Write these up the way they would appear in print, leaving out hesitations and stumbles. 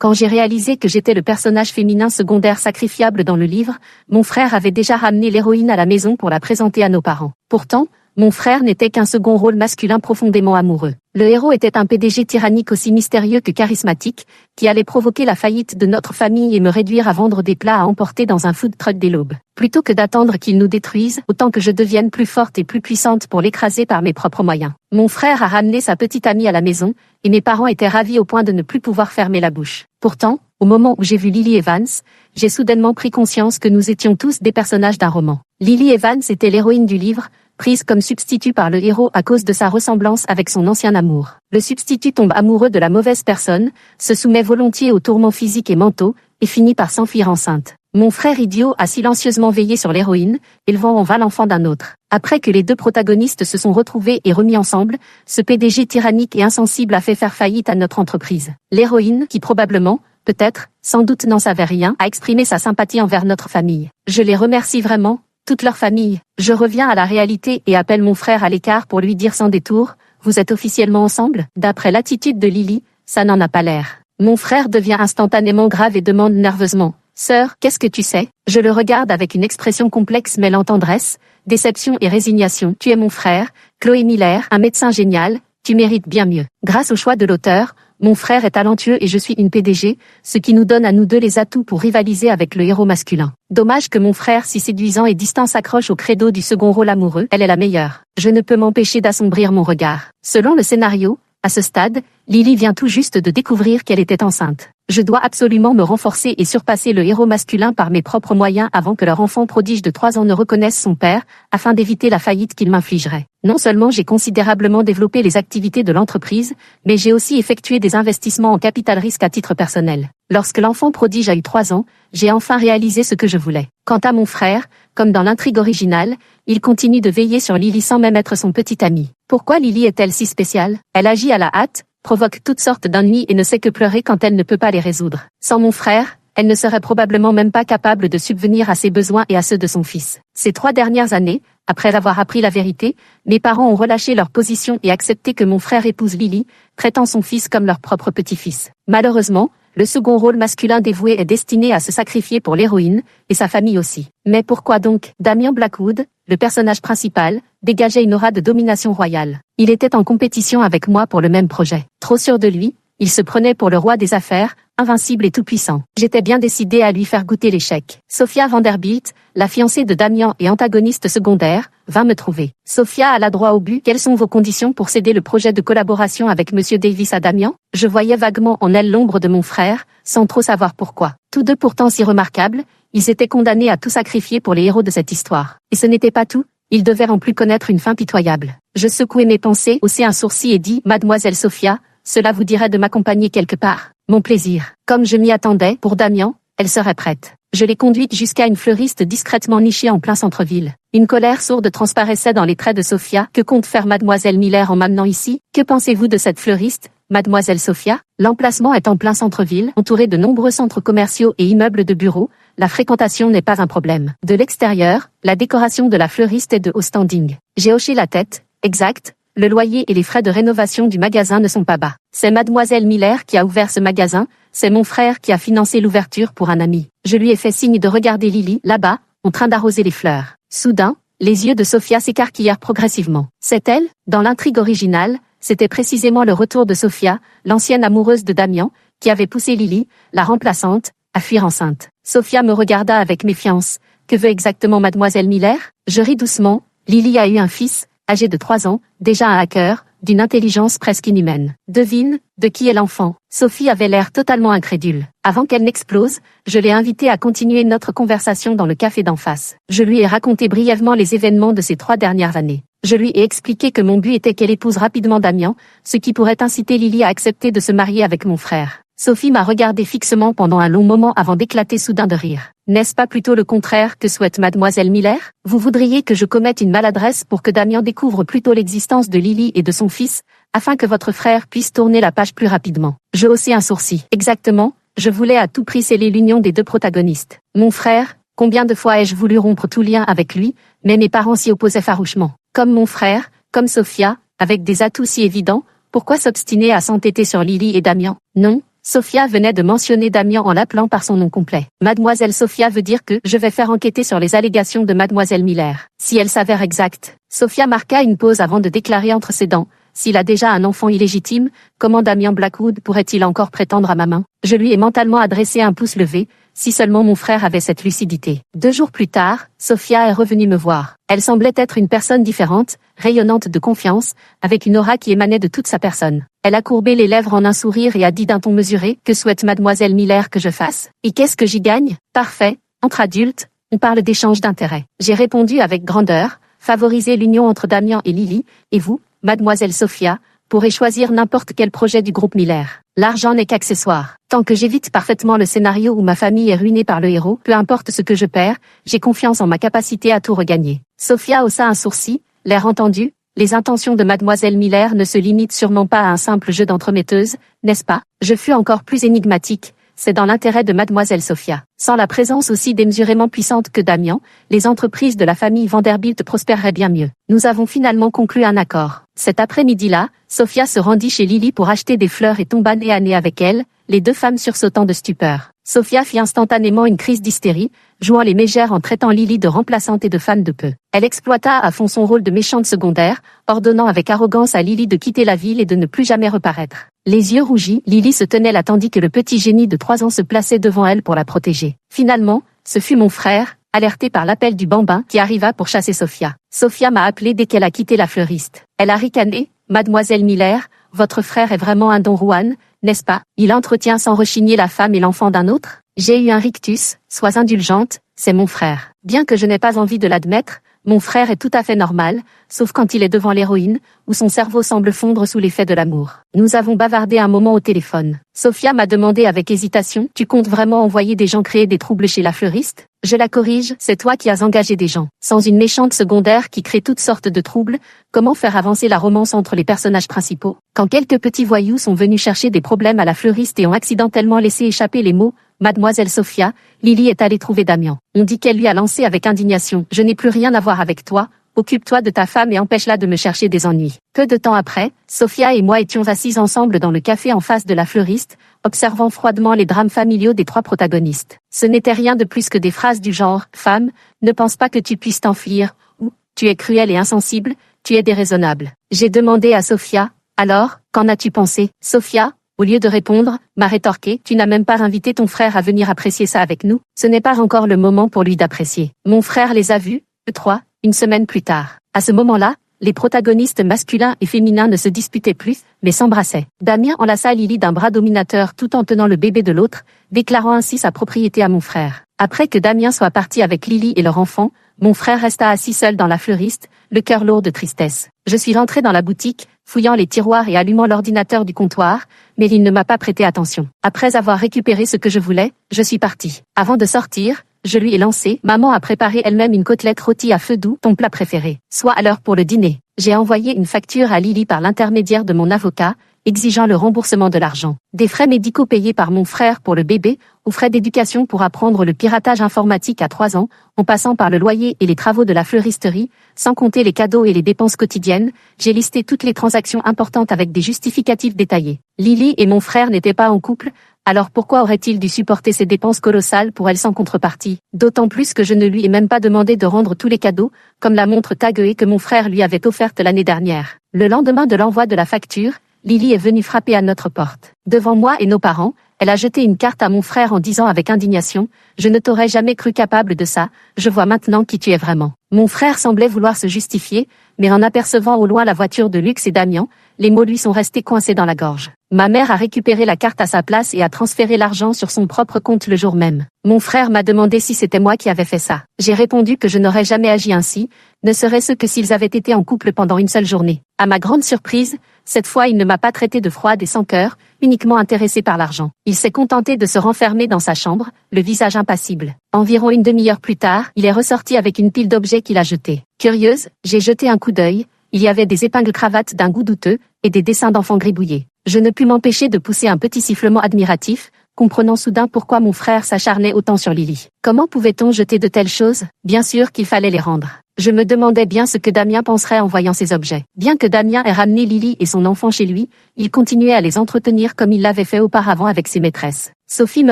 Quand j'ai réalisé que j'étais le personnage féminin secondaire sacrifiable dans le livre, mon frère avait déjà ramené l'héroïne à la maison pour la présenter à nos parents. Pourtant, mon frère n'était qu'un second rôle masculin profondément amoureux. Le héros était un PDG tyrannique aussi mystérieux que charismatique, qui allait provoquer la faillite de notre famille et me réduire à vendre des plats à emporter dans un food truck dès l'aube. Plutôt que d'attendre qu'il nous détruise, autant que je devienne plus forte et plus puissante pour l'écraser par mes propres moyens. Mon frère a ramené sa petite amie à la maison, et mes parents étaient ravis au point de ne plus pouvoir fermer la bouche. Pourtant, au moment où j'ai vu Lily Evans, j'ai soudainement pris conscience que nous étions tous des personnages d'un roman. Lily Evans était l'héroïne du livre, prise comme substitut par le héros à cause de sa ressemblance avec son ancien amour. Le substitut tombe amoureux de la mauvaise personne, se soumet volontiers aux tourments physiques et mentaux, et finit par s'enfuir enceinte. Mon frère idiot a silencieusement veillé sur l'héroïne, élevant en vain l'enfant d'un autre. Après que les deux protagonistes se sont retrouvés et remis ensemble, ce PDG tyrannique et insensible a fait faire faillite à notre entreprise. L'héroïne, qui probablement, peut-être, sans doute n'en savait rien, a exprimé sa sympathie envers notre famille. Je les remercie vraiment, toute leur famille. Je reviens à la réalité et appelle mon frère à l'écart pour lui dire sans détour, vous êtes officiellement ensemble? D'après l'attitude de Lily, ça n'en a pas l'air. Mon frère devient instantanément grave et demande nerveusement, sœur, qu'est-ce que tu sais? Je le regarde avec une expression complexe mêlant tendresse, déception et résignation. Tu es mon frère, Chloé Miller, un médecin génial, tu mérites bien mieux. Grâce au choix de l'auteur, mon frère est talentueux et je suis une PDG, ce qui nous donne à nous deux les atouts pour rivaliser avec le héros masculin. Dommage que mon frère si séduisant et distant s'accroche au credo du second rôle amoureux, elle est la meilleure. Je ne peux m'empêcher d'assombrir mon regard. Selon le scénario, à ce stade, Lily vient tout juste de découvrir qu'elle était enceinte. Je dois absolument me renforcer et surpasser le héros masculin par mes propres moyens avant que leur enfant prodige de 3 ans ne reconnaisse son père, afin d'éviter la faillite qu'il m'infligerait. Non seulement j'ai considérablement développé les activités de l'entreprise, mais j'ai aussi effectué des investissements en capital risque à titre personnel. Lorsque l'enfant prodige a eu 3 ans, j'ai enfin réalisé ce que je voulais. Quant à mon frère, comme dans l'intrigue originale, il continue de veiller sur Lily sans même être son petit ami. Pourquoi Lily est-elle si spéciale? Elle agit à la hâte, provoque toutes sortes d'ennuis et ne sait que pleurer quand elle ne peut pas les résoudre. Sans mon frère, elle ne serait probablement même pas capable de subvenir à ses besoins et à ceux de son fils. Ces 3 dernières années, après avoir appris la vérité, mes parents ont relâché leur position et accepté que mon frère épouse Lily, traitant son fils comme leur propre petit-fils. Malheureusement, le second rôle masculin dévoué est destiné à se sacrifier pour l'héroïne, et sa famille aussi. Mais pourquoi donc? Damian Blackwood, le personnage principal, dégageait une aura de domination royale. Il était en compétition avec moi pour le même projet. Trop sûr de lui, il se prenait pour le roi des affaires, invincible et tout-puissant. J'étais bien décidé à lui faire goûter l'échec. Sophia Vanderbilt, la fiancée de Damian et antagoniste secondaire, vint me trouver. Sophia alla droit au but. Quelles sont vos conditions pour céder le projet de collaboration avec Monsieur Davis à Damian? Je voyais vaguement en elle l'ombre de mon frère, sans trop savoir pourquoi. Tous deux pourtant si remarquables, ils étaient condamnés à tout sacrifier pour les héros de cette histoire. Et ce n'était pas tout, ils devaient en plus connaître une fin pitoyable. Je secouai mes pensées, haussai un sourcil et dis, Mademoiselle Sophia, cela vous dirait de m'accompagner quelque part? Mon plaisir. Comme je m'y attendais, pour Damian, elle serait prête. Je l'ai conduite jusqu'à une fleuriste discrètement nichée en plein centre-ville. Une colère sourde transparaissait dans les traits de Sophia. Que compte faire Mademoiselle Miller en m'amenant ici? Que pensez-vous de cette fleuriste, Mademoiselle Sophia? L'emplacement est en plein centre-ville, entouré de nombreux centres commerciaux et immeubles de bureaux. La fréquentation n'est pas un problème. De l'extérieur, la décoration de la fleuriste est de haut standing. J'ai hoché la tête. Exact. Le loyer et les frais de rénovation du magasin ne sont pas bas. C'est Mademoiselle Miller qui a ouvert ce magasin, c'est mon frère qui a financé l'ouverture pour un ami. Je lui ai fait signe de regarder Lily, là-bas, en train d'arroser les fleurs. Soudain, les yeux de Sophia s'écarquillèrent progressivement. C'est elle, dans l'intrigue originale, c'était précisément le retour de Sophia, l'ancienne amoureuse de Damian, qui avait poussé Lily, la remplaçante, à fuir enceinte. Sophia me regarda avec méfiance. Que veut exactement Mademoiselle Miller? Je ris doucement. Lily a eu un fils, âgé de 3 ans, déjà un hacker, d'une intelligence presque inhumaine. Devine, de qui est l'enfant? Sophie avait l'air totalement incrédule. Avant qu'elle n'explose, je l'ai invitée à continuer notre conversation dans le café d'en face. Je lui ai raconté brièvement les événements de ces 3 dernières années. Je lui ai expliqué que mon but était qu'elle épouse rapidement Damian, ce qui pourrait inciter Lily à accepter de se marier avec mon frère. Sophie m'a regardé fixement pendant un long moment avant d'éclater soudain de rire. N'est-ce pas plutôt le contraire que souhaite Mademoiselle Miller? Vous voudriez que je commette une maladresse pour que Damian découvre plutôt l'existence de Lily et de son fils, afin que votre frère puisse tourner la page plus rapidement. Je haussai un sourcil. Exactement, je voulais à tout prix sceller l'union des deux protagonistes. Mon frère, combien de fois ai-je voulu rompre tout lien avec lui, mais mes parents s'y opposaient farouchement. Comme mon frère, comme Sophia, avec des atouts si évidents, pourquoi s'obstiner à s'entêter sur Lily et Damian? Non. Sophia venait de mentionner Damien en l'appelant par son nom complet. Mademoiselle Sophia veut dire que je vais faire enquêter sur les allégations de Mademoiselle Miller. Si elles s'avèrent exactes. Sophia marqua une pause avant de déclarer entre ses dents. S'il a déjà un enfant illégitime, comment Damien Blackwood pourrait-il encore prétendre à ma main? Je lui ai mentalement adressé un pouce levé, si seulement mon frère avait cette lucidité. 2 jours plus tard, Sophia est revenue me voir. Elle semblait être une personne différente, rayonnante de confiance, avec une aura qui émanait de toute sa personne. Elle a courbé les lèvres en un sourire et a dit d'un ton mesuré, que souhaite Mademoiselle Miller que je fasse? Et qu'est-ce que j'y gagne? Parfait, entre adultes, on parle d'échange d'intérêts. J'ai répondu avec grandeur, favoriser l'union entre Damien et Lily, et vous, Mademoiselle Sophia, pourrez choisir n'importe quel projet du groupe Miller. L'argent n'est qu'accessoire. Tant que j'évite parfaitement le scénario où ma famille est ruinée par le héros, peu importe ce que je perds, j'ai confiance en ma capacité à tout regagner. Sophia haussa un sourcil, l'air entendu. Les intentions de Mademoiselle Miller ne se limitent sûrement pas à un simple jeu d'entremetteuse, n'est-ce pas? Je fus encore plus énigmatique. C'est dans l'intérêt de Mademoiselle Sophia. Sans la présence aussi démesurément puissante que Damien, les entreprises de la famille Vanderbilt prospéreraient bien mieux. Nous avons finalement conclu un accord. Cet après-midi-là, Sophia se rendit chez Lily pour acheter des fleurs et tomba nez à nez avec elle, les 2 femmes sursautant de stupeur. Sophia fit instantanément une crise d'hystérie, jouant les mégères en traitant Lily de remplaçante et de femme de peu. Elle exploita à fond son rôle de méchante secondaire, ordonnant avec arrogance à Lily de quitter la ville et de ne plus jamais reparaître. Les yeux rougis, Lily se tenait là tandis que le petit génie de 3 ans se plaçait devant elle pour la protéger. Finalement, ce fut mon frère, alerté par l'appel du bambin, qui arriva pour chasser Sophia. Sophia m'a appelé dès qu'elle a quitté la fleuriste. Elle a ricané, Mademoiselle Miller, votre frère est vraiment un Don Juan, n'est-ce pas? Il entretient sans rechigner la femme et l'enfant d'un autre? J'ai eu un rictus, sois indulgente, c'est mon frère. Bien que je n'ai pas envie de l'admettre, mon frère est tout à fait normal, sauf quand il est devant l'héroïne, où son cerveau semble fondre sous l'effet de l'amour. Nous avons bavardé un moment au téléphone. Sophia m'a demandé avec hésitation, tu comptes vraiment envoyer des gens créer des troubles chez la fleuriste? Je la corrige, c'est toi qui as engagé des gens. Sans une méchante secondaire qui crée toutes sortes de troubles, comment faire avancer la romance entre les personnages principaux? Quand quelques petits voyous sont venus chercher des problèmes à la fleuriste et ont accidentellement laissé échapper les mots « Mademoiselle Sophia », Lily est allée trouver Damien. On dit qu'elle lui a lancé avec indignation « Je n'ai plus rien à voir avec toi, occupe-toi de ta femme et empêche-la de me chercher des ennuis ». Peu de temps après, Sophia et moi étions assises ensemble dans le café en face de la fleuriste, observant froidement les drames familiaux des 3 protagonistes. Ce n'était rien de plus que des phrases du genre « Femme, ne pense pas que tu puisses t'enfuir » ou « Tu es cruelle et insensible, tu es déraisonnable ». J'ai demandé à Sophia « Alors, qu'en as-tu pensé ?» Sophia, au lieu de répondre, m'a rétorqué, tu n'as même pas invité ton frère à venir apprécier ça avec nous. Ce n'est pas encore le moment pour lui d'apprécier. Mon frère les a vus, eux 3, une semaine plus tard. À ce moment-là, les protagonistes masculins et féminins ne se disputaient plus, mais s'embrassaient. Damien enlaça Lily d'un bras dominateur tout en tenant le bébé de l'autre, déclarant ainsi sa propriété à mon frère. Après que Damien soit parti avec Lily et leur enfant, mon frère resta assis seul dans la fleuriste, le cœur lourd de tristesse. Je suis rentré dans la boutique, fouillant les tiroirs et allumant l'ordinateur du comptoir, mais il ne m'a pas prêté attention. Après avoir récupéré ce que je voulais, je suis parti. Avant de sortir, je lui ai lancé « Maman a préparé elle-même une côtelette rôtie à feu doux, ton plat préféré. Sois à l'heure pour le dîner. » J'ai envoyé une facture à Lily par l'intermédiaire de mon avocat, exigeant le remboursement de l'argent. Des frais médicaux payés par mon frère pour le bébé, aux frais d'éducation pour apprendre le piratage informatique à 3 ans, en passant par le loyer et les travaux de la fleuristerie, sans compter les cadeaux et les dépenses quotidiennes, j'ai listé toutes les transactions importantes avec des justificatifs détaillés. Lily et mon frère n'étaient pas en couple, alors pourquoi aurait-il dû supporter ces dépenses colossales pour elle sans contrepartie? D'autant plus que je ne lui ai même pas demandé de rendre tous les cadeaux, comme la montre Tag Heuer que mon frère lui avait offerte l'année dernière. Le lendemain de l'envoi de la facture, Lily est venue frapper à notre porte. Devant moi et nos parents, elle a jeté une carte à mon frère en disant avec indignation « Je ne t'aurais jamais cru capable de ça, je vois maintenant qui tu es vraiment ». Mon frère semblait vouloir se justifier, mais en apercevant au loin la voiture de luxe et Damien, les mots lui sont restés coincés dans la gorge. Ma mère a récupéré la carte à sa place et a transféré l'argent sur son propre compte le jour même. Mon frère m'a demandé si c'était moi qui avais fait ça. J'ai répondu que je n'aurais jamais agi ainsi, ne serait-ce que s'ils avaient été en couple pendant une seule journée. À ma grande surprise, cette fois il ne m'a pas traité de froide et sans cœur, uniquement intéressé par l'argent. Il s'est contenté de se renfermer dans sa chambre, le visage impassible. Environ une demi-heure plus tard, il est ressorti avec une pile d'objets qu'il a jetés. Curieuse, j'ai jeté un coup d'œil, il y avait des épingles cravates d'un goût douteux, et des dessins d'enfants gribouillés. Je ne pus m'empêcher de pousser un petit sifflement admiratif, comprenant soudain pourquoi mon frère s'acharnait autant sur Lily. Comment pouvait-on jeter de telles choses? Bien sûr qu'il fallait les rendre. Je me demandais bien ce que Damien penserait en voyant ces objets. Bien que Damien ait ramené Lily et son enfant chez lui, il continuait à les entretenir comme il l'avait fait auparavant avec ses maîtresses. Sophie me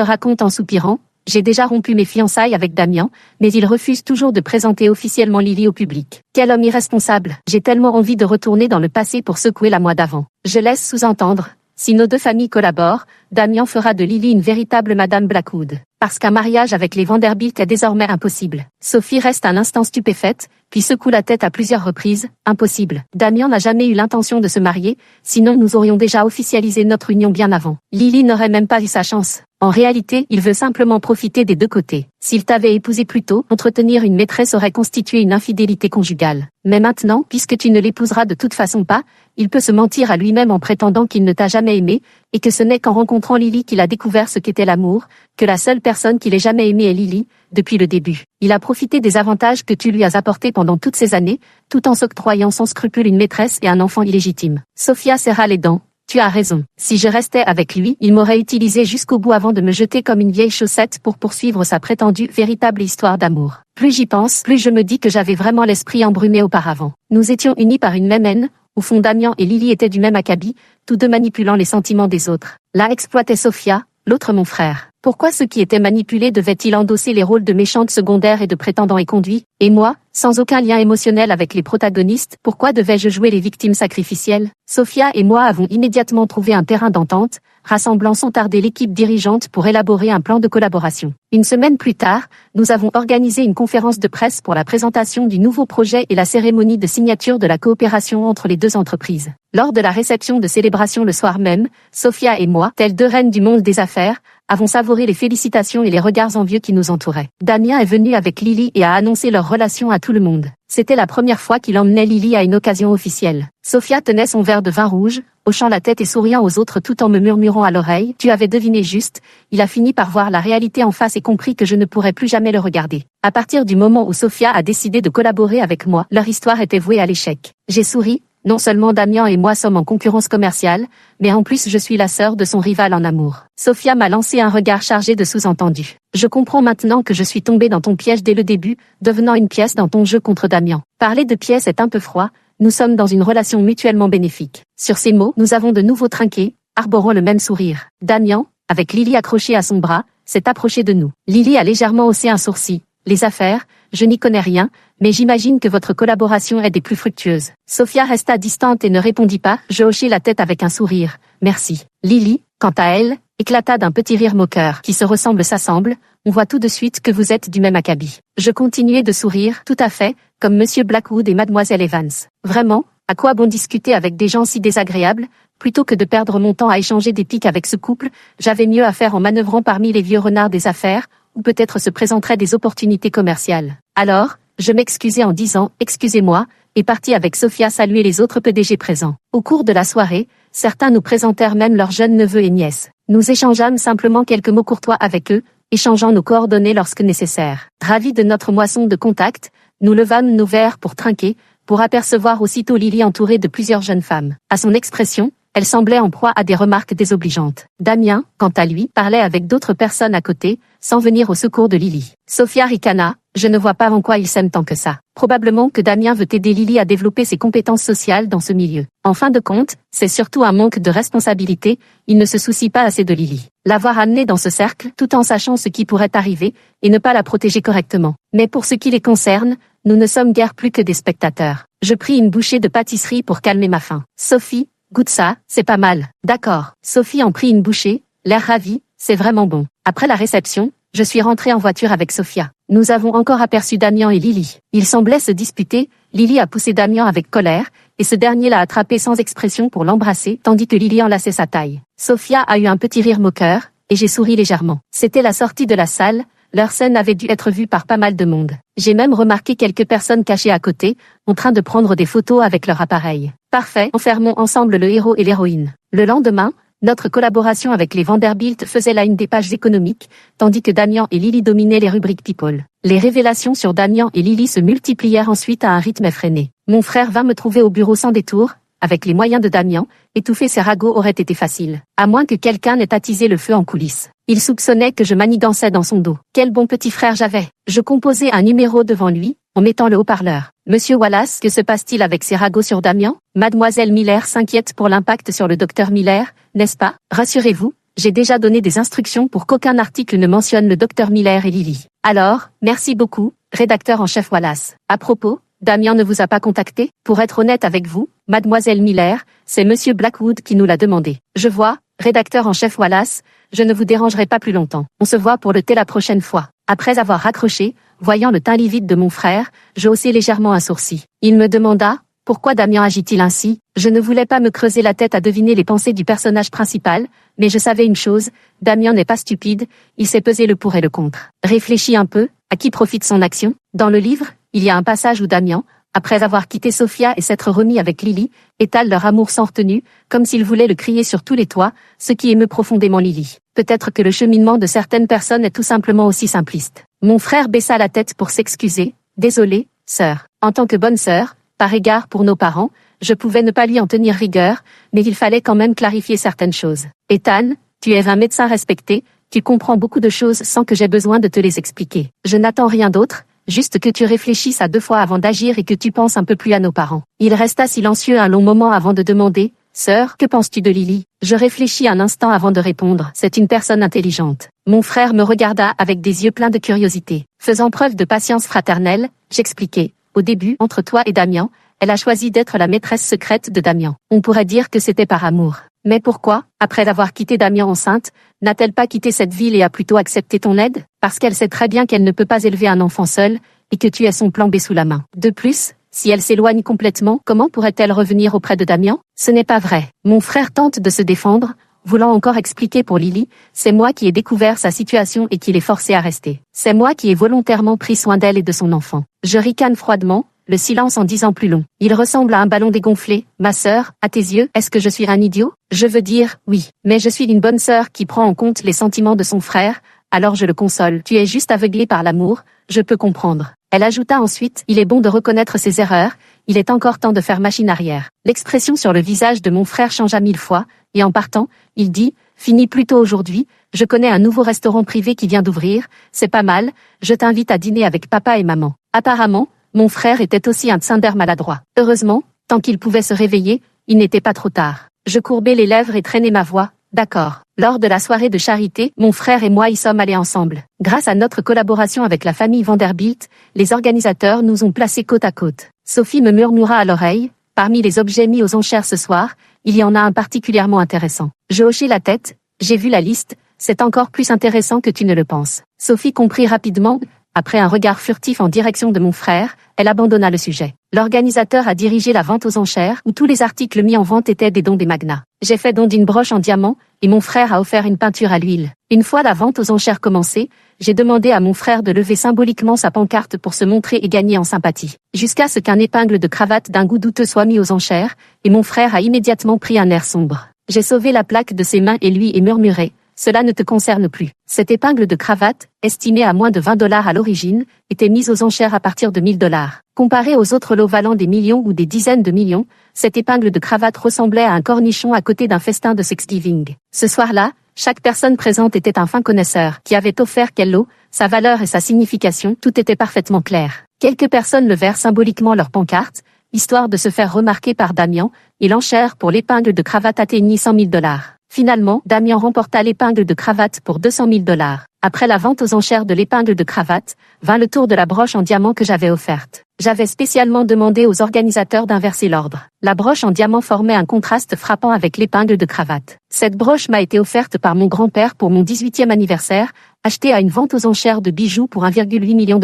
raconte en soupirant: j'ai déjà rompu mes fiançailles avec Damien, mais il refuse toujours de présenter officiellement Lily au public. Quel homme irresponsable! J'ai tellement envie de retourner dans le passé pour secouer la moi d'avant. Je laisse sous-entendre: si nos deux familles collaborent, Damien fera de Lily une véritable Madame Blackwood. Parce qu'un mariage avec les Vanderbilt est désormais impossible. Sophie reste un instant stupéfaite, puis secoue la tête à plusieurs reprises. Impossible. Damien n'a jamais eu l'intention de se marier, sinon nous aurions déjà officialisé notre union bien avant. Lily n'aurait même pas eu sa chance. En réalité, il veut simplement profiter des deux côtés. S'il t'avait épousé plus tôt, entretenir une maîtresse aurait constitué une infidélité conjugale. Mais maintenant, puisque tu ne l'épouseras de toute façon pas, il peut se mentir à lui-même en prétendant qu'il ne t'a jamais aimé, et que ce n'est qu'en rencontrant Lily qu'il a découvert ce qu'était l'amour, que la seule personne qu'il ait jamais aimée est Lily, depuis le début. Il a profité des avantages que tu lui as apportés pendant toutes ces années, tout en s'octroyant sans scrupule une maîtresse et un enfant illégitime. Sophia serra les dents. Tu as raison. Si je restais avec lui, il m'aurait utilisé jusqu'au bout avant de me jeter comme une vieille chaussette pour poursuivre sa prétendue véritable histoire d'amour. Plus j'y pense, plus je me dis que j'avais vraiment l'esprit embrumé auparavant. Nous étions unis par une même haine. Au fond, Damien et Lily étaient du même acabit, tous deux manipulant les sentiments des autres. L'un exploitait Sophia, l'autre mon frère. Pourquoi ceux qui étaient manipulés devaient-ils endosser les rôles de méchantes secondaires et de prétendants éconduits? Et moi, sans aucun lien émotionnel avec les protagonistes, pourquoi devais-je jouer les victimes sacrificielles? Sophia et moi avons immédiatement trouvé un terrain d'entente, rassemblant sans tarder l'équipe dirigeante pour élaborer un plan de collaboration. Une semaine plus tard, nous avons organisé une conférence de presse pour la présentation du nouveau projet et la cérémonie de signature de la coopération entre les deux entreprises. Lors de la réception de célébration le soir même, Sophia et moi, telles deux reines du monde des affaires, avons savouré les félicitations et les regards envieux qui nous entouraient. Damien est venu avec Lily et a annoncé leur relation à tout le monde. C'était la première fois qu'il emmenait Lily à une occasion officielle. Sophia tenait son verre de vin rouge, hochant la tête et souriant aux autres tout en me murmurant à l'oreille: tu avais deviné juste. Il a fini par voir la réalité en face et compris que je ne pourrais plus jamais le regarder. À partir du moment où Sophia a décidé de collaborer avec moi, leur histoire était vouée à l'échec. J'ai souri. Non seulement Damien et moi sommes en concurrence commerciale, mais en plus je suis la sœur de son rival en amour. Sophia m'a lancé un regard chargé de sous-entendus. Je comprends maintenant que je suis tombée dans ton piège dès le début, devenant une pièce dans ton jeu contre Damien. Parler de pièce est un peu froid, nous sommes dans une relation mutuellement bénéfique. Sur ces mots, nous avons de nouveau trinqué, arborant le même sourire. Damien, avec Lily accrochée à son bras, s'est approché de nous. Lily a légèrement haussé un sourcil. Les affaires, je n'y connais rien, mais j'imagine que votre collaboration est des plus fructueuses. Sophia resta distante et ne répondit pas, je hochai la tête avec un sourire. Merci. Lily, quant à elle, éclata d'un petit rire moqueur. Qui se ressemble s'assemble, on voit tout de suite que vous êtes du même acabit. Je continuai de sourire, tout à fait, comme Monsieur Blackwood et Mademoiselle Evans. Vraiment, à quoi bon discuter avec des gens si désagréables? Plutôt que de perdre mon temps à échanger des piques avec ce couple, j'avais mieux à faire en manœuvrant parmi les vieux renards des affaires, ou peut-être se présenteraient des opportunités commerciales. Alors, je m'excusai en disant « Excusez-moi » et partis avec Sophia saluer les autres PDG présents. Au cours de la soirée, certains nous présentèrent même leurs jeunes neveux et nièces. Nous échangeâmes simplement quelques mots courtois avec eux, échangeant nos coordonnées lorsque nécessaire. Ravis de notre moisson de contacts, nous levâmes nos verres pour trinquer, pour apercevoir aussitôt Lily entourée de plusieurs jeunes femmes. À son expression, elle semblait en proie à des remarques désobligeantes. Damien, quant à lui, parlait avec d'autres personnes à côté, sans venir au secours de Lily. Sophia ricana, je ne vois pas en quoi ils s'aiment tant que ça. Probablement que Damien veut aider Lily à développer ses compétences sociales dans ce milieu. En fin de compte, c'est surtout un manque de responsabilité, il ne se soucie pas assez de Lily. L'avoir amenée dans ce cercle, tout en sachant ce qui pourrait arriver, et ne pas la protéger correctement. Mais pour ce qui les concerne, nous ne sommes guère plus que des spectateurs. Je pris une bouchée de pâtisserie pour calmer ma faim. Sophie, goûte ça, c'est pas mal. D'accord. Sophie en prit une bouchée, l'air ravi, c'est vraiment bon. Après la réception, je suis rentrée en voiture avec Sophia. Nous avons encore aperçu Damien et Lily. Ils semblaient se disputer, Lily a poussé Damien avec colère, et ce dernier l'a attrapé sans expression pour l'embrasser, tandis que Lily enlaçait sa taille. Sophia a eu un petit rire moqueur, et j'ai souri légèrement. C'était la sortie de la salle, leur scène avait dû être vue par pas mal de monde. J'ai même remarqué quelques personnes cachées à côté, en train de prendre des photos avec leur appareil. Parfait, enfermons ensemble le héros et l'héroïne. Le lendemain, notre collaboration avec les Vanderbilt faisait la une des pages économiques, tandis que Damien et Lily dominaient les rubriques People. Les révélations sur Damien et Lily se multiplièrent ensuite à un rythme effréné. Mon frère vint me trouver au bureau sans détour, avec les moyens de Damian, étouffer ces ragots aurait été facile. À moins que quelqu'un n'ait attisé le feu en coulisses. Il soupçonnait que je manigançais dans son dos. Quel bon petit frère j'avais. Je composais un numéro devant lui, en mettant le haut-parleur. Monsieur Wallace, que se passe-t-il avec ces ragots sur Damian? Mademoiselle Miller s'inquiète pour l'impact sur le docteur Miller, n'est-ce pas? Rassurez-vous, j'ai déjà donné des instructions pour qu'aucun article ne mentionne le docteur Miller et Lily. Alors, merci beaucoup, rédacteur en chef Wallace. À propos, Damian ne vous a pas contacté? Pour être honnête avec vous, Mademoiselle Miller, c'est Monsieur Blackwood qui nous l'a demandé. Je vois, rédacteur en chef Wallace, je ne vous dérangerai pas plus longtemps. On se voit pour le thé la prochaine fois. Après avoir raccroché, voyant le teint livide de mon frère, je haussai légèrement un sourcil. Il me demanda, pourquoi Damian agit-il ainsi? Je ne voulais pas me creuser la tête à deviner les pensées du personnage principal, mais je savais une chose, Damian n'est pas stupide, il sait peser le pour et le contre. Réfléchis un peu, à qui profite son action? Dans le livre, il y a un passage où Damian, après avoir quitté Sophia et s'être remis avec Lily, étale leur amour sans retenue, comme s'il voulait le crier sur tous les toits, ce qui émeut profondément Lily. Peut-être que le cheminement de certaines personnes est tout simplement aussi simpliste. Mon frère baissa la tête pour s'excuser. Désolé, sœur. En tant que bonne sœur, par égard pour nos parents, je pouvais ne pas lui en tenir rigueur, mais il fallait quand même clarifier certaines choses. Ethan, tu es un médecin respecté, tu comprends beaucoup de choses sans que j'aie besoin de te les expliquer. Je n'attends rien d'autre, juste que tu réfléchisses à 2 fois avant d'agir et que tu penses un peu plus à nos parents. Il resta silencieux un long moment avant de demander, sœur, que penses-tu de Lily? Je réfléchis un instant avant de répondre. C'est une personne intelligente. Mon frère me regarda avec des yeux pleins de curiosité. Faisant preuve de patience fraternelle, j'expliquai. Au début, entre toi et Damian, elle a choisi d'être la maîtresse secrète de Damian. On pourrait dire que c'était par amour. Mais pourquoi, après avoir quitté Damian enceinte, n'a-t-elle pas quitté cette ville et a plutôt accepté ton aide? Parce qu'elle sait très bien qu'elle ne peut pas élever un enfant seul, et que tu as son plan B sous la main. De plus, si elle s'éloigne complètement, comment pourrait-elle revenir auprès de Damian? Ce n'est pas vrai. Mon frère tente de se défendre, voulant encore expliquer pour Lily, c'est moi qui ai découvert sa situation et qui l'ai forcée à rester. C'est moi qui ai volontairement pris soin d'elle et de son enfant. Je ricane froidement, le silence en disant plus long. Il ressemble à un ballon dégonflé. Ma sœur, à tes yeux, est-ce que je suis un idiot? Je veux dire, oui. Mais je suis une bonne sœur qui prend en compte les sentiments de son frère, alors je le console. Tu es juste aveuglé par l'amour, je peux comprendre. Elle ajouta ensuite, il est bon de reconnaître ses erreurs, il est encore temps de faire machine arrière. L'expression sur le visage de mon frère changea 1000 fois, et en partant, il dit, finis plus tôt aujourd'hui, je connais un nouveau restaurant privé qui vient d'ouvrir, c'est pas mal, je t'invite à dîner avec papa et maman. Apparemment, mon frère était aussi un tsundere maladroit. Heureusement, tant qu'il pouvait se réveiller, il n'était pas trop tard. Je courbais les lèvres et traînais ma voix. D'accord. Lors de la soirée de charité, mon frère et moi y sommes allés ensemble. Grâce à notre collaboration avec la famille Vanderbilt, les organisateurs nous ont placés côte à côte. Sophie me murmura à l'oreille, parmi les objets mis aux enchères ce soir, il y en a un particulièrement intéressant. Je hochai la tête, j'ai vu la liste, c'est encore plus intéressant que tu ne le penses. Sophie comprit rapidement. Après un regard furtif en direction de mon frère, elle abandonna le sujet. L'organisateur a dirigé la vente aux enchères où tous les articles mis en vente étaient des dons des magnats. J'ai fait don d'une broche en diamant et mon frère a offert une peinture à l'huile. Une fois la vente aux enchères commencée, j'ai demandé à mon frère de lever symboliquement sa pancarte pour se montrer et gagner en sympathie. Jusqu'à ce qu'un épingle de cravate d'un goût douteux soit mis aux enchères et mon frère a immédiatement pris un air sombre. J'ai sauvé la plaque de ses mains et lui ai murmuré. Cela ne te concerne plus. Cette épingle de cravate, estimée à moins de $20 à l'origine, était mise aux enchères à partir de $1000. Comparée aux autres lots valant des millions ou des dizaines de millions, cette épingle de cravate ressemblait à un cornichon à côté d'un festin de Thanksgiving. Ce soir-là, chaque personne présente était un fin connaisseur qui avait offert quel lot, sa valeur et sa signification, tout était parfaitement clair. Quelques personnes levèrent symboliquement leur pancarte, histoire de se faire remarquer par Damian, et l'enchère pour l'épingle de cravate atteignit $100 000. Finalement, Damian remporta l'épingle de cravate pour $200 000. Après la vente aux enchères de l'épingle de cravate, vint le tour de la broche en diamant que j'avais offerte. J'avais spécialement demandé aux organisateurs d'inverser l'ordre. La broche en diamant formait un contraste frappant avec l'épingle de cravate. Cette broche m'a été offerte par mon grand-père pour mon 18e anniversaire, achetée à une vente aux enchères de bijoux pour $1,8 million.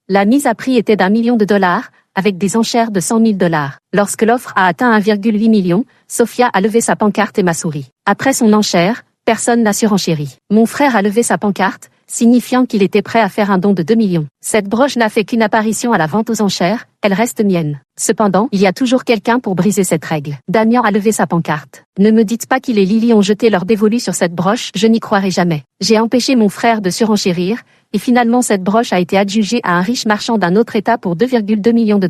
La mise à prix était d'$1 million, avec des enchères de $100 000. Lorsque l'offre a atteint 1,8 million, Sophia a levé sa pancarte et m'a souri. Après son enchère, personne n'a surenchéri. Mon frère a levé sa pancarte, signifiant qu'il était prêt à faire un don de 2 millions. Cette broche n'a fait qu'une apparition à la vente aux enchères, elle reste mienne. Cependant, il y a toujours quelqu'un pour briser cette règle. Damian a levé sa pancarte. Ne me dites pas qu'il et Lily ont jeté leur dévolu sur cette broche, je n'y croirai jamais. J'ai empêché mon frère de surenchérir, et finalement cette broche a été adjugée à un riche marchand d'un autre État pour $2,2 millions.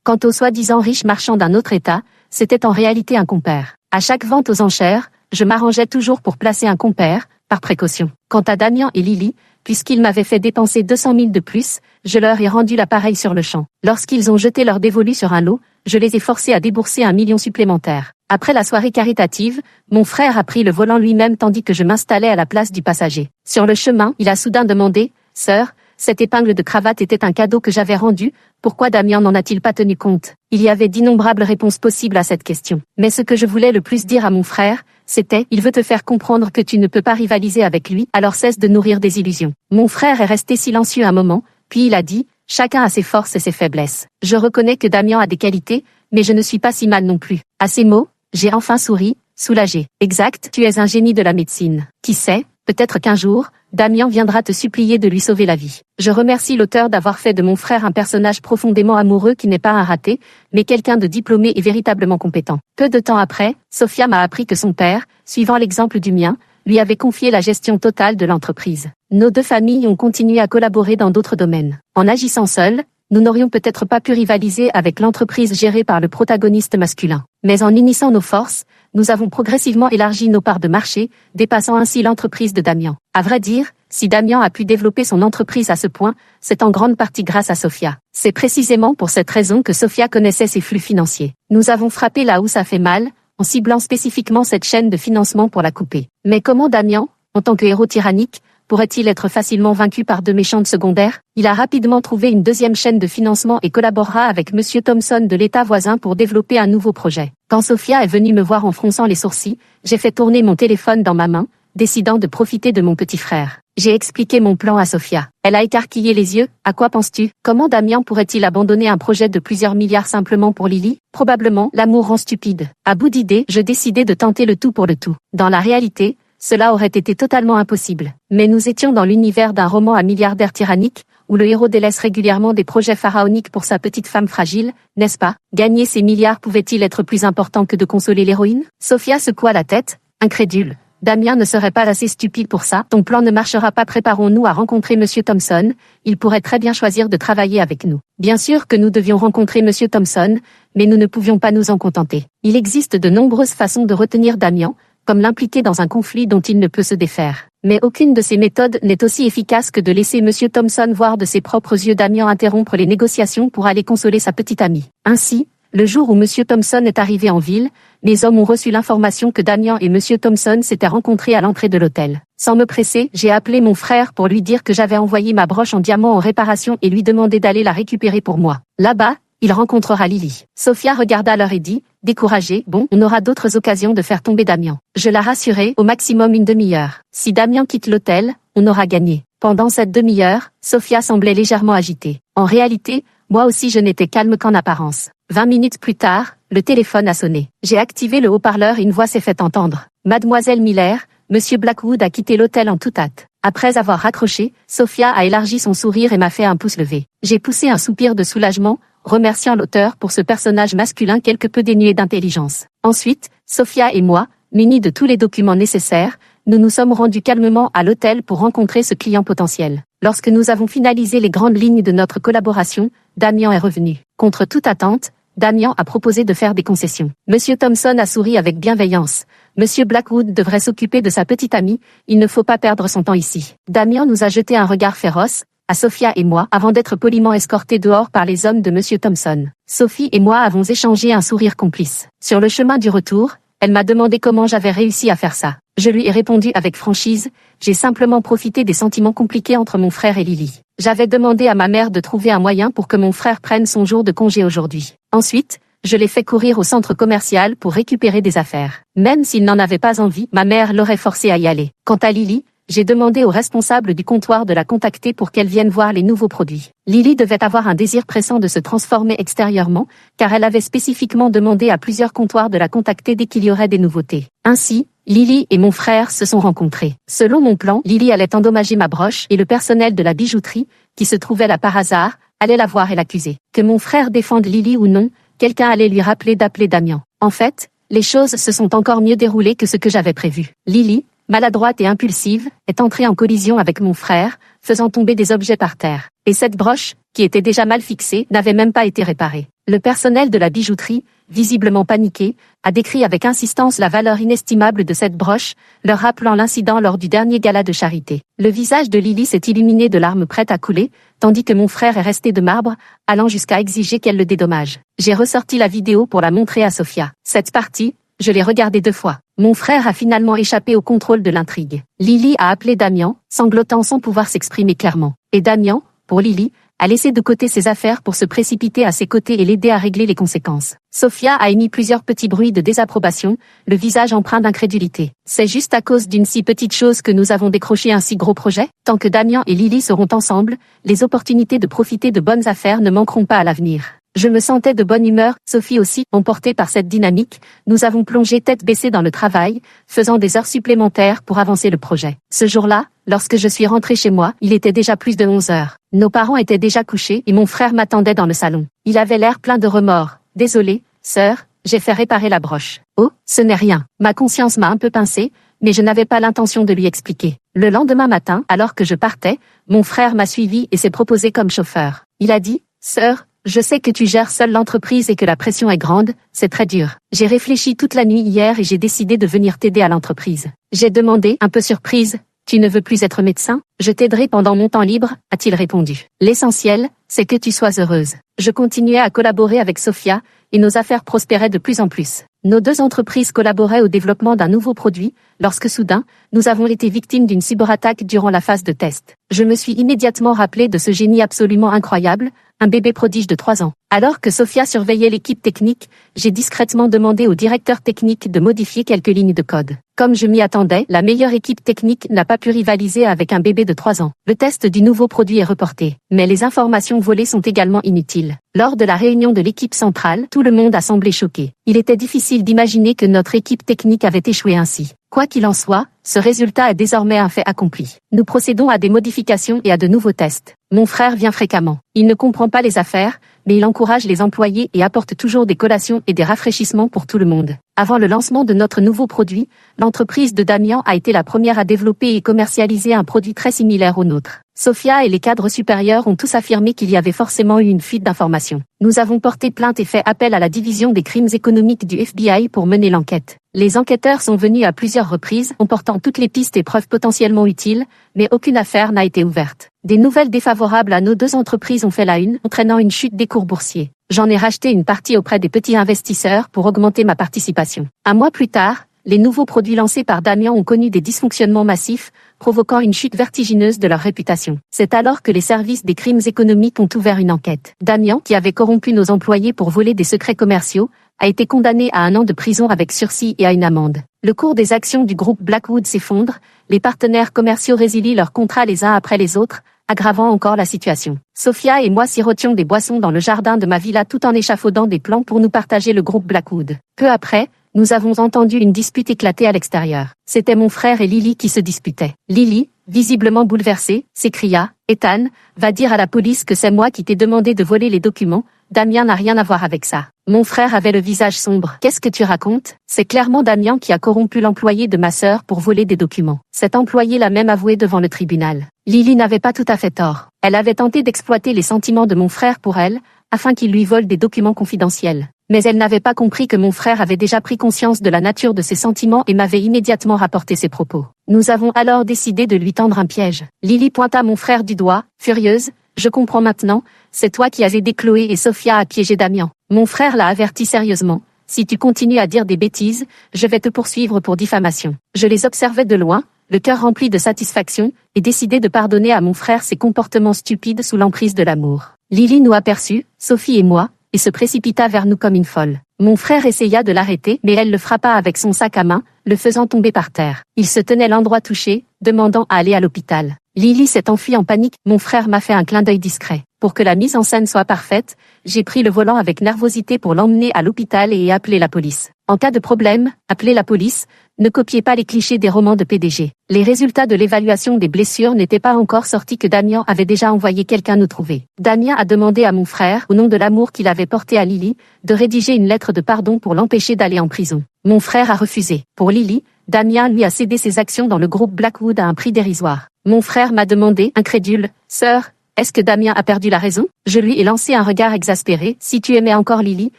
Quant au soi-disant riche marchand d'un autre État, c'était en réalité un compère. À chaque vente aux enchères, je m'arrangeais toujours pour placer un compère, par précaution. Quant à Damien et Lily, puisqu'ils m'avaient fait dépenser 200 000 de plus, je leur ai rendu l'appareil sur le champ. Lorsqu'ils ont jeté leur dévolu sur un lot, je les ai forcés à débourser 1 million supplémentaire. Après la soirée caritative, mon frère a pris le volant lui-même tandis que je m'installais à la place du passager. Sur le chemin, il a soudain demandé « Sœur, cette épingle de cravate était un cadeau que j'avais rendu, pourquoi Damien n'en a-t-il pas tenu compte ?» Il y avait d'innombrables réponses possibles à cette question. Mais ce que je voulais le plus dire à mon frère, c'était « Il veut te faire comprendre que tu ne peux pas rivaliser avec lui, alors cesse de nourrir des illusions. » Mon frère est resté silencieux un moment, puis il a dit « Chacun a ses forces et ses faiblesses. Je reconnais que Damien a des qualités, mais je ne suis pas si mal non plus. » À ces mots, j'ai enfin souri, soulagé. Exact, tu es un génie de la médecine. Qui sait, peut-être qu'un jour, Damien viendra te supplier de lui sauver la vie. Je remercie l'auteur d'avoir fait de mon frère un personnage profondément amoureux qui n'est pas un raté, mais quelqu'un de diplômé et véritablement compétent. Peu de temps après, Sophia m'a appris que son père, suivant l'exemple du mien, lui avait confié la gestion totale de l'entreprise. Nos deux familles ont continué à collaborer dans d'autres domaines. En agissant seuls, nous n'aurions peut-être pas pu rivaliser avec l'entreprise gérée par le protagoniste masculin. Mais en unissant nos forces, nous avons progressivement élargi nos parts de marché, dépassant ainsi l'entreprise de Damien. À vrai dire, si Damien a pu développer son entreprise à ce point, c'est en grande partie grâce à Sophia. C'est précisément pour cette raison que Sophia connaissait ses flux financiers. Nous avons frappé là où ça fait mal, en ciblant spécifiquement cette chaîne de financement pour la couper. Mais comment Damien, en tant que héros tyrannique, pourrait-il être facilement vaincu par deux méchantes secondaires? Il a rapidement trouvé une deuxième chaîne de financement et collaborera avec Monsieur Thompson de l'État voisin pour développer un nouveau projet. Quand Sophia est venue me voir en fronçant les sourcils, j'ai fait tourner mon téléphone dans ma main, décidant de profiter de mon petit frère. J'ai expliqué mon plan à Sophia. Elle a écarquillé les yeux. À quoi penses-tu? Comment Damien pourrait-il abandonner un projet de plusieurs milliards simplement pour Lily? Probablement, l'amour rend stupide. À bout d'idées, je décidai de tenter le tout pour le tout. Dans la réalité, cela aurait été totalement impossible. Mais nous étions dans l'univers d'un roman à milliardaire tyrannique, où le héros délaisse régulièrement des projets pharaoniques pour sa petite femme fragile, n'est-ce pas? Gagner ces milliards pouvait-il être plus important que de consoler l'héroïne? Sophia secoua la tête, incrédule. Damien ne serait pas assez stupide pour ça. Ton plan ne marchera pas. Préparons-nous à rencontrer Monsieur Thompson. Il pourrait très bien choisir de travailler avec nous. Bien sûr que nous devions rencontrer Monsieur Thompson, mais nous ne pouvions pas nous en contenter. Il existe de nombreuses façons de retenir Damien, comme l'impliquer dans un conflit dont il ne peut se défaire. Mais aucune de ces méthodes n'est aussi efficace que de laisser Monsieur Thompson voir de ses propres yeux Damien interrompre les négociations pour aller consoler sa petite amie. Ainsi, le jour où Monsieur Thompson est arrivé en ville, les hommes ont reçu l'information que Damien et Monsieur Thompson s'étaient rencontrés à l'entrée de l'hôtel. Sans me presser, j'ai appelé mon frère pour lui dire que j'avais envoyé ma broche en diamant en réparation et lui demander d'aller la récupérer pour moi. Là-bas, il rencontrera Lily. Sophia regarda l'heure et dit, découragée, bon, on aura d'autres occasions de faire tomber Damien. Je la rassurai, au maximum une demi-heure. Si Damien quitte l'hôtel, on aura gagné. Pendant cette demi-heure, Sophia semblait légèrement agitée. En réalité, moi aussi je n'étais calme qu'en apparence. 20 minutes plus tard, le téléphone a sonné. J'ai activé le haut-parleur et une voix s'est fait entendre. Mademoiselle Miller, Monsieur Blackwood a quitté l'hôtel en toute hâte. Après avoir raccroché, Sophia a élargi son sourire et m'a fait un pouce levé. J'ai poussé un soupir de soulagement, remerciant l'auteur pour ce personnage masculin quelque peu dénué d'intelligence. Ensuite, Sophia et moi, munis de tous les documents nécessaires, nous nous sommes rendus calmement à l'hôtel pour rencontrer ce client potentiel. Lorsque nous avons finalisé les grandes lignes de notre collaboration, Damien est revenu. Contre toute attente, Damien a proposé de faire des concessions. Monsieur Thompson a souri avec bienveillance. Monsieur Blackwood devrait s'occuper de sa petite amie, il ne faut pas perdre son temps ici. Damien nous a jeté un regard féroce, à Sophia et moi, avant d'être poliment escortés dehors par les hommes de Monsieur Thompson. Sophie et moi avons échangé un sourire complice. Sur le chemin du retour, elle m'a demandé comment j'avais réussi à faire ça. Je lui ai répondu avec franchise, j'ai simplement profité des sentiments compliqués entre mon frère et Lily. J'avais demandé à ma mère de trouver un moyen pour que mon frère prenne son jour de congé aujourd'hui. Ensuite, je l'ai fait courir au centre commercial pour récupérer des affaires. Même s'il n'en avait pas envie, ma mère l'aurait forcé à y aller. Quant à Lily, j'ai demandé au responsable du comptoir de la contacter pour qu'elle vienne voir les nouveaux produits. Lily devait avoir un désir pressant de se transformer extérieurement, car elle avait spécifiquement demandé à plusieurs comptoirs de la contacter dès qu'il y aurait des nouveautés. Ainsi, Lily et mon frère se sont rencontrés. Selon mon plan, Lily allait endommager ma broche et le personnel de la bijouterie, qui se trouvait là par hasard, allait la voir et l'accuser. Que mon frère défende Lily ou non, quelqu'un allait lui rappeler d'appeler Damien. En fait, les choses se sont encore mieux déroulées que ce que j'avais prévu. Lily, maladroite et impulsive, est entrée en collision avec mon frère, faisant tomber des objets par terre. Et cette broche, qui était déjà mal fixée, n'avait même pas été réparée. Le personnel de la bijouterie, visiblement paniqué, a décrit avec insistance la valeur inestimable de cette broche, leur rappelant l'incident lors du dernier gala de charité. Le visage de Lily s'est illuminé de larmes prêtes à couler, tandis que mon frère est resté de marbre, allant jusqu'à exiger qu'elle le dédommage. J'ai ressorti la vidéo pour la montrer à Sophia. Cette partie, je l'ai regardée 2 fois. Mon frère a finalement échappé au contrôle de l'intrigue. Lily a appelé Damian, sanglotant sans pouvoir s'exprimer clairement. Et Damian, pour Lily, a laissé de côté ses affaires pour se précipiter à ses côtés et l'aider à régler les conséquences. Sophia a émis plusieurs petits bruits de désapprobation, le visage empreint d'incrédulité. C'est juste à cause d'une si petite chose que nous avons décroché un si gros projet? Tant que Damian et Lily seront ensemble, les opportunités de profiter de bonnes affaires ne manqueront pas à l'avenir. Je me sentais de bonne humeur, Sophie aussi, emportée par cette dynamique, nous avons plongé tête baissée dans le travail, faisant des heures supplémentaires pour avancer le projet. Ce jour-là, lorsque je suis rentrée chez moi, il était déjà plus de 11 heures. Nos parents étaient déjà couchés et mon frère m'attendait dans le salon. Il avait l'air plein de remords. Désolé, sœur, j'ai fait réparer la broche. Oh, ce n'est rien. Ma conscience m'a un peu pincée, mais je n'avais pas l'intention de lui expliquer. Le lendemain matin, alors que je partais, mon frère m'a suivi et s'est proposé comme chauffeur. Il a dit, sœur, je sais que tu gères seule l'entreprise et que la pression est grande, c'est très dur. J'ai réfléchi toute la nuit hier et j'ai décidé de venir t'aider à l'entreprise. J'ai demandé, un peu surprise, tu ne veux plus être médecin? Je t'aiderai pendant mon temps libre, a-t-il répondu. L'essentiel, c'est que tu sois heureuse. Je continuais à collaborer avec Sophia, et nos affaires prospéraient de plus en plus. Nos 2 entreprises collaboraient au développement d'un nouveau produit, lorsque soudain, nous avons été victimes d'une cyberattaque durant la phase de test. Je me suis immédiatement rappelé de ce génie absolument incroyable, un bébé prodige de 3 ans. Alors que Sophia surveillait l'équipe technique, j'ai discrètement demandé au directeur technique de modifier quelques lignes de code. Comme je m'y attendais, la meilleure équipe technique n'a pas pu rivaliser avec un bébé de 3 ans. Le test du nouveau produit est reporté, mais les informations volées sont également inutiles. Lors de la réunion de l'équipe centrale, tout le monde a semblé choqué. Il était difficile d'imaginer que notre équipe technique avait échoué ainsi. Quoi qu'il en soit, ce résultat est désormais un fait accompli. Nous procédons à des modifications et à de nouveaux tests. Mon frère vient fréquemment. Il ne comprend pas les affaires, mais il encourage les employés et apporte toujours des collations et des rafraîchissements pour tout le monde. Avant le lancement de notre nouveau produit, l'entreprise de Damian a été la première à développer et commercialiser un produit très similaire au nôtre. Sophia et les cadres supérieurs ont tous affirmé qu'il y avait forcément eu une fuite d'informations. Nous avons porté plainte et fait appel à la division des crimes économiques du FBI pour mener l'enquête. Les enquêteurs sont venus à plusieurs reprises, emportant toutes les pistes et preuves potentiellement utiles, mais aucune affaire n'a été ouverte. Des nouvelles défavorables à nos 2 entreprises ont fait la une, entraînant une chute des cours boursiers. J'en ai racheté une partie auprès des petits investisseurs pour augmenter ma participation. Un mois plus tard, les nouveaux produits lancés par Damian ont connu des dysfonctionnements massifs, provoquant une chute vertigineuse de leur réputation. C'est alors que les services des crimes économiques ont ouvert une enquête. Damian, qui avait corrompu nos employés pour voler des secrets commerciaux, a été condamné à 1 an de prison avec sursis et à une amende. Le cours des actions du groupe Blackwood s'effondre, les partenaires commerciaux résilient leurs contrats les uns après les autres, aggravant encore la situation. Sophia et moi sirotions des boissons dans le jardin de ma villa tout en échafaudant des plans pour nous partager le groupe Blackwood. Peu après, nous avons entendu une dispute éclater à l'extérieur. C'était mon frère et Lily qui se disputaient. Lily, visiblement bouleversée, s'écria, « Ethan, va dire à la police que c'est moi qui t'ai demandé de voler les documents, Damien n'a rien à voir avec ça. » Mon frère avait le visage sombre. « Qu'est-ce que tu racontes? C'est clairement Damien qui a corrompu l'employé de ma sœur pour voler des documents. » Cet employé l'a même avoué devant le tribunal. Lily n'avait pas tout à fait tort. Elle avait tenté d'exploiter les sentiments de mon frère pour elle, afin qu'il lui vole des documents confidentiels. Mais elle n'avait pas compris que mon frère avait déjà pris conscience de la nature de ses sentiments et m'avait immédiatement rapporté ses propos. Nous avons alors décidé de lui tendre un piège. Lily pointa mon frère du doigt, furieuse. « Je comprends maintenant, c'est toi qui as aidé Chloé et Sophia à piéger Damian. » Mon frère l'a averti sérieusement. « Si tu continues à dire des bêtises, je vais te poursuivre pour diffamation. » Je les observais de loin, le cœur rempli de satisfaction, et décidai de pardonner à mon frère ses comportements stupides sous l'emprise de l'amour. Lily nous aperçut, Sophie et moi, et se précipita vers nous comme une folle. Mon frère essaya de l'arrêter, mais elle le frappa avec son sac à main, le faisant tomber par terre. Il se tenait l'endroit touché, demandant à aller à l'hôpital. Lily s'est enfuie en panique, mon frère m'a fait un clin d'œil discret. Pour que la mise en scène soit parfaite, j'ai pris le volant avec nervosité pour l'emmener à l'hôpital et appeler la police. En cas de problème, appelez la police, ne copiez pas les clichés des romans de PDG. Les résultats de l'évaluation des blessures n'étaient pas encore sortis que Damien avait déjà envoyé quelqu'un nous trouver. Damien a demandé à mon frère, au nom de l'amour qu'il avait porté à Lily, de rédiger une lettre de pardon pour l'empêcher d'aller en prison. Mon frère a refusé. Pour Lily, Damien lui a cédé ses actions dans le groupe Blackwood à un prix dérisoire. Mon frère m'a demandé, incrédule, « Sœur, est-ce que Damien a perdu la raison ?» Je lui ai lancé un regard exaspéré. « Si tu aimais encore Lily,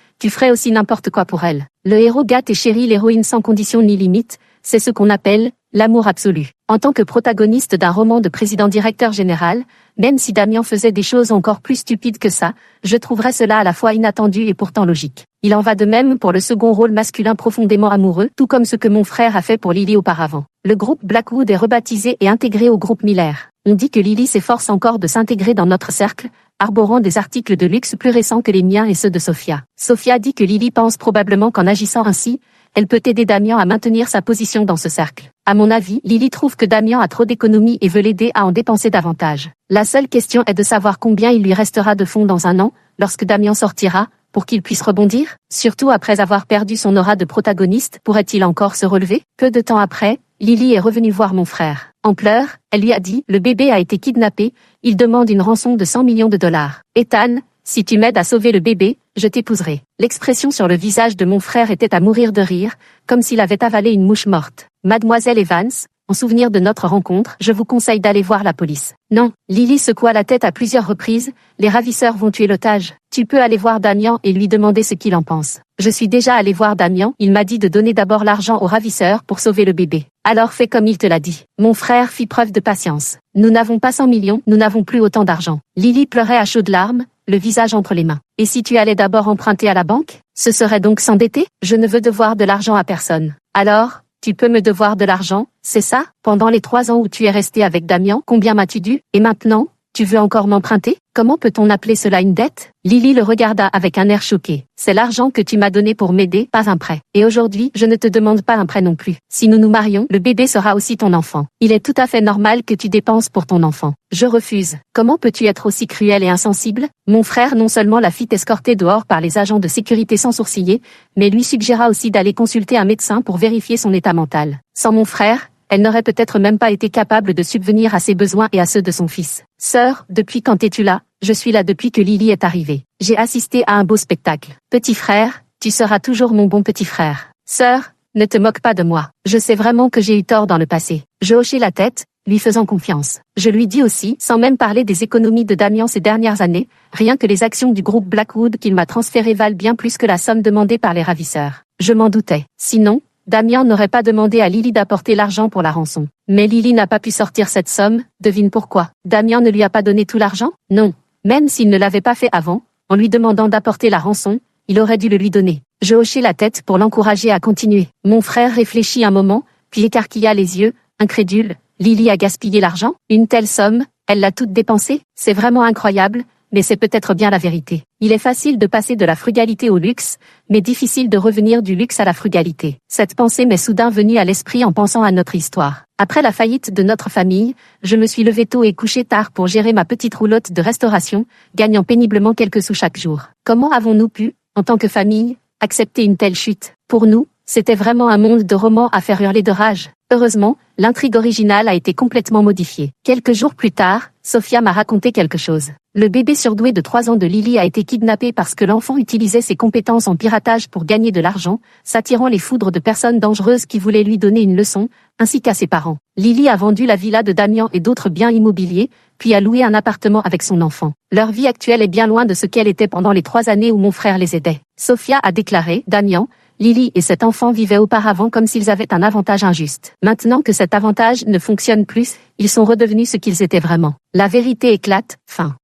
tu ferais aussi n'importe quoi pour elle. » Le héros gâte et chérit l'héroïne sans condition ni limite, c'est ce qu'on appelle l'amour absolu. En tant que protagoniste d'un roman de président-directeur général, même si Damien faisait des choses encore plus stupides que ça, je trouverais cela à la fois inattendu et pourtant logique. Il en va de même pour le second rôle masculin profondément amoureux, tout comme ce que mon frère a fait pour Lily auparavant. Le groupe Blackwood est rebaptisé et intégré au groupe Miller. On dit que Lily s'efforce encore de s'intégrer dans notre cercle, arborant des articles de luxe plus récents que les miens et ceux de Sophia. Sophia dit que Lily pense probablement qu'en agissant ainsi, elle peut aider Damien à maintenir sa position dans ce cercle. À mon avis, Lily trouve que Damien a trop d'économies et veut l'aider à en dépenser davantage. La seule question est de savoir combien il lui restera de fonds dans un an, lorsque Damien sortira, pour qu'il puisse rebondir. Surtout après avoir perdu son aura de protagoniste, pourrait-il encore se relever? Peu de temps après, Lily est revenue voir mon frère. En pleurs, elle lui a dit « Le bébé a été kidnappé, il demande une rançon de 100 millions de dollars. Ethan, si tu m'aides à sauver le bébé, je t'épouserai. » L'expression sur le visage de mon frère était à mourir de rire, comme s'il avait avalé une mouche morte. « Mademoiselle Evans, en souvenir de notre rencontre, je vous conseille d'aller voir la police. » Non, Lily secoua la tête à plusieurs reprises, les ravisseurs vont tuer l'otage. Tu peux aller voir Damien et lui demander ce qu'il en pense. Je suis déjà allé voir Damien, il m'a dit de donner d'abord l'argent aux ravisseurs pour sauver le bébé. Alors fais comme il te l'a dit. Mon frère fit preuve de patience. Nous n'avons pas 100 millions, nous n'avons plus autant d'argent. Lily pleurait à chaudes larmes, le visage entre les mains. Et si tu allais d'abord emprunter à la banque? Ce serait donc s'endetter? Je ne veux devoir de l'argent à personne. Alors, tu peux me devoir de l'argent, c'est ça? Pendant les 3 ans où tu es resté avec Damien, combien m'as-tu dû? Et maintenant, tu veux encore m'emprunter? Comment peut-on appeler cela une dette? Lily le regarda avec un air choqué. C'est l'argent que tu m'as donné pour m'aider, pas un prêt. Et aujourd'hui, je ne te demande pas un prêt non plus. Si nous nous marions, le bébé sera aussi ton enfant. Il est tout à fait normal que tu dépenses pour ton enfant. Je refuse. Comment peux-tu être aussi cruel et insensible? Mon frère non seulement la fit escorter dehors par les agents de sécurité sans sourciller, mais lui suggéra aussi d'aller consulter un médecin pour vérifier son état mental. Sans mon frère, elle n'aurait peut-être même pas été capable de subvenir à ses besoins et à ceux de son fils. Sœur, depuis quand es-tu là? Je suis là depuis que Lily est arrivée. J'ai assisté à un beau spectacle. Petit frère, tu seras toujours mon bon petit frère. Sœur, ne te moque pas de moi. Je sais vraiment que j'ai eu tort dans le passé. Je hochai la tête, lui faisant confiance. Je lui dis aussi, sans même parler des économies de Damien ces dernières années, rien que les actions du groupe Blackwood qu'il m'a transférées valent bien plus que la somme demandée par les ravisseurs. Je m'en doutais. Sinon, Damien n'aurait pas demandé à Lily d'apporter l'argent pour la rançon. Mais Lily n'a pas pu sortir cette somme, devine pourquoi. Damien ne lui a pas donné tout l'argent? Non. Même s'il ne l'avait pas fait avant, en lui demandant d'apporter la rançon, il aurait dû le lui donner. Je hochai la tête pour l'encourager à continuer. Mon frère réfléchit un moment, puis écarquilla les yeux, incrédule. Lily a gaspillé l'argent? Une telle somme, elle l'a toute dépensée? C'est vraiment incroyable, mais c'est peut-être bien la vérité. Il est facile de passer de la frugalité au luxe, mais difficile de revenir du luxe à la frugalité. Cette pensée m'est soudain venue à l'esprit en pensant à notre histoire. Après la faillite de notre famille, je me suis levé tôt et couché tard pour gérer ma petite roulotte de restauration, gagnant péniblement quelques sous chaque jour. Comment avons-nous pu, en tant que famille, accepter une telle chute? Pour nous, c'était vraiment un monde de romans à faire hurler de rage. Heureusement, l'intrigue originale a été complètement modifiée. Quelques jours plus tard, Sophia m'a raconté quelque chose. Le bébé surdoué de 3 ans de Lily a été kidnappé parce que l'enfant utilisait ses compétences en piratage pour gagner de l'argent, s'attirant les foudres de personnes dangereuses qui voulaient lui donner une leçon, ainsi qu'à ses parents. Lily a vendu la villa de Damien et d'autres biens immobiliers, puis a loué un appartement avec son enfant. Leur vie actuelle est bien loin de ce qu'elle était pendant les 3 années où mon frère les aidait. Sophia a déclaré, Damien, Lily et cet enfant vivaient auparavant comme s'ils avaient un avantage injuste. Maintenant que cet avantage ne fonctionne plus, ils sont redevenus ce qu'ils étaient vraiment. La vérité éclate, fin.